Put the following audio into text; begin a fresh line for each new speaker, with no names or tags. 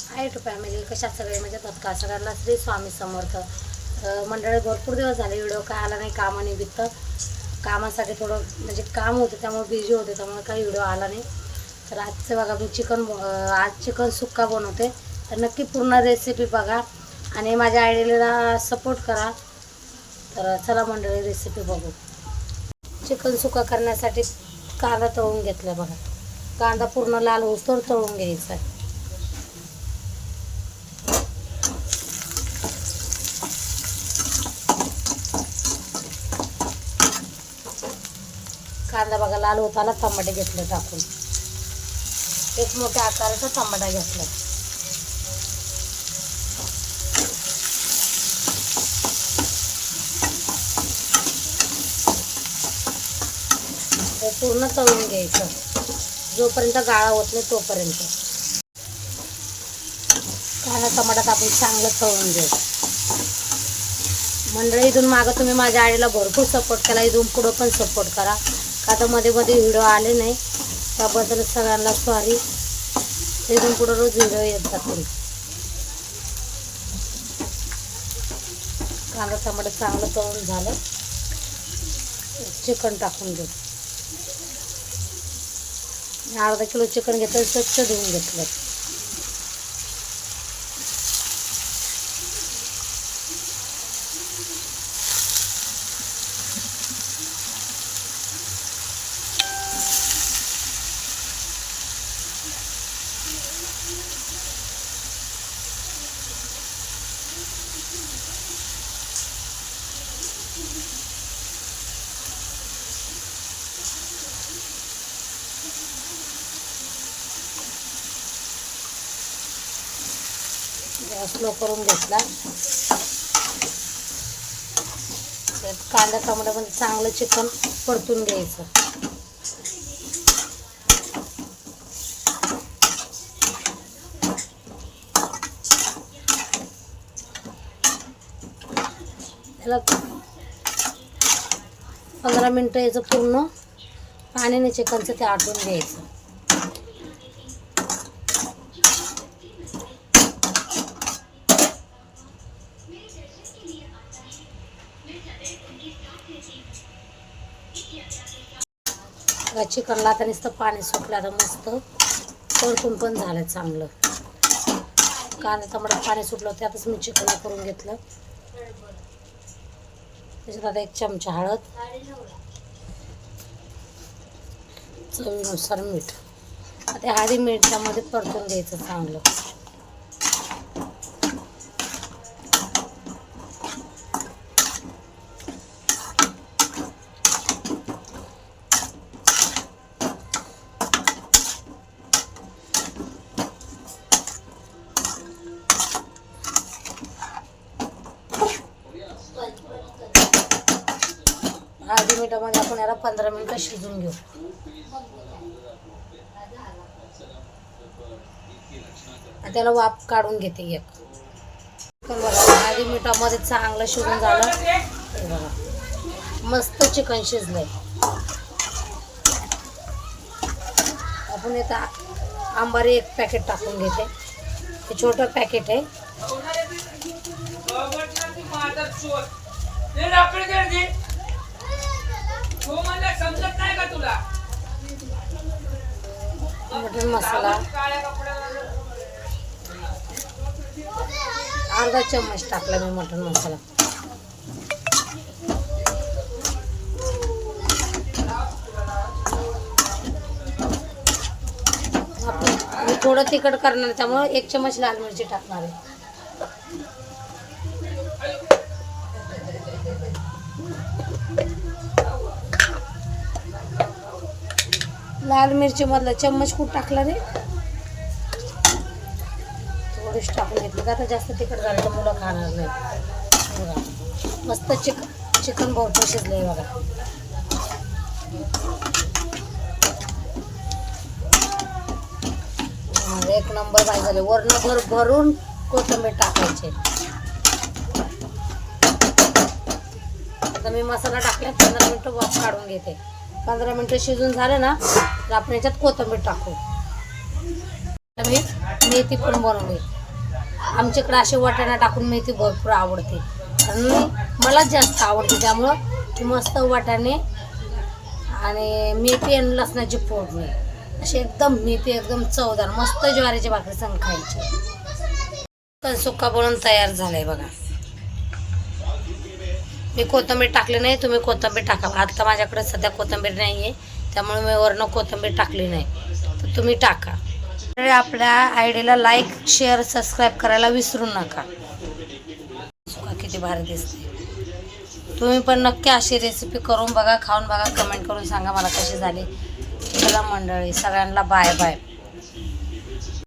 High to family, कशा सगळे म्हणजे का सगळ्यांना श्री स्वामी समर्थ. मंडळी भरपूर दिवस झाले व्हिडिओ काय आला नाही, कामानिमित्त कामासाठी थोडं म्हणजे काम होतं त्यामुळे बिझी होते, त्यामुळे काही व्हिडिओ आला नाही. तर आजचं बघा मी आज चिकन सुक्का बनवते, तर नक्की पूर्ण रेसिपी बघा आणि माझ्या आयडीला सपोर्ट करा. तर चला मंडळी रेसिपी बघू. चिकन सुक्का करण्यासाठी कांदा तळून घेतला बघा. कांदा पूर्ण लाल होईस्तोवर तळून घ्यायचा आहे. कांदा बघा लाल होताना टमाटे घेतले टाकून, एक मोठ्या आकाराचा टमाटा घेतला. ते पूर्ण तळून घ्यायचं जोपर्यंत गाळा होत नाही तोपर्यंत. कांदा टमाटा टाकून चांगलं तळून घ्यायचं. मंडळी इथून मागं तुम्ही माझ्या आईला भरपूर सपोर्ट केला, इथून पुढं पण सपोर्ट करा. का तर मध्ये व्हिडिओ आले नाही त्याबद्दल सगळ्यांना सॉरी. इथून पुढं रोज व्हिडिओ येत जातील. कांदा टमाटा चांगलं तळून झालं, चिकन टाकून घेऊ. अर्धा किलो चिकन घेतलं, स्वच्छ धुवून घेतलं. गॅस स्लो करून घेतला. कांदा टमाट्यामध्ये चांगलं चिकन परतून घ्यायचं. त्याला 15 मिनटं याचं पूर्ण पाण्याने चिकनचं ते आटून घ्यायचं. चिकनला आता नुसतं पाणी सुटलं, आता मस्त परतून पण झालं चांगलं. कांदा टमाटा पाणी सुटलं त्यातच मी चिकन करून घेतलं. त्याच्यात आता 1 चमचा हळद, चवीनुसार मीठ. आता हळदी मिठामध्ये परतून घ्यायचं चांगलं. हळदी मिठामध्ये आपण याला 15 मिनटं शिजून घेऊ. त्याला वाफ काढून घेते एक. बघा हळदी मिठामध्ये चांगलं शिजून झालं. हे बघा मस्त चिकन शिजलंय. आपण इथं अंबारी 1 पॅकेट टाकून घेते. हे छोटं पॅकेट आहे. मटन मसाला अर्धा चम्मच टाकला मी मटन मसाला. मी थोडं तिखट करणार त्यामुळे 1 चम्मच लाल मिरची टाकणार आहे. लाल मिरची मधला चम्मच खूप टाकला रे, थोडीच टाकून घेतली का आता जास्त तिखट झालं तर मुलं खाणार नाही. बघा मस्त चिकन भरपूर शिजलंय बघा. एक नंबर भाजी झाले. वरण भरून कोथिंबीर टाकायचे. आता मी मसाला टाकला, 15 मिनटं वाफ काढून घेते. 15 मिनटं शिजून झालं ना तर आपण याच्यात कोथिंबीर टाकू. मी मेथी पण बनवली. आमच्याकडे असे वाटाणा टाकून मेथी भरपूर आवडते आणि मला जास्त आवडते, त्यामुळं मस्त वाटाणे आणि मेथी आणि लसणाची फोडणी असे एकदम मेथी एकदम चवदार मस्त ज्वारीच्या भाकरी संग खायची. पण सुक्का बनवून तयार झालाय बघा. मी कोथिंबीर टाकली नाही, तुम्ही कोथिंबीर टाका. आता माझ्याकडे सध्या कोथिंबीर नाही आहे त्यामुळे मी वरनं कोथिंबीर टाकली नाही, तर तुम्ही टाका. आपल्या आयडीला लाईक शेअर सबस्क्राईब करायला विसरू नका. सुका किती भारी दिसते. तुम्ही पण नक्की अशी रेसिपी करून बघा, खाऊन बघा, कमेंट करून सांगा मला कशी झाली. चला मंडळी, सगळ्यांना बाय बाय.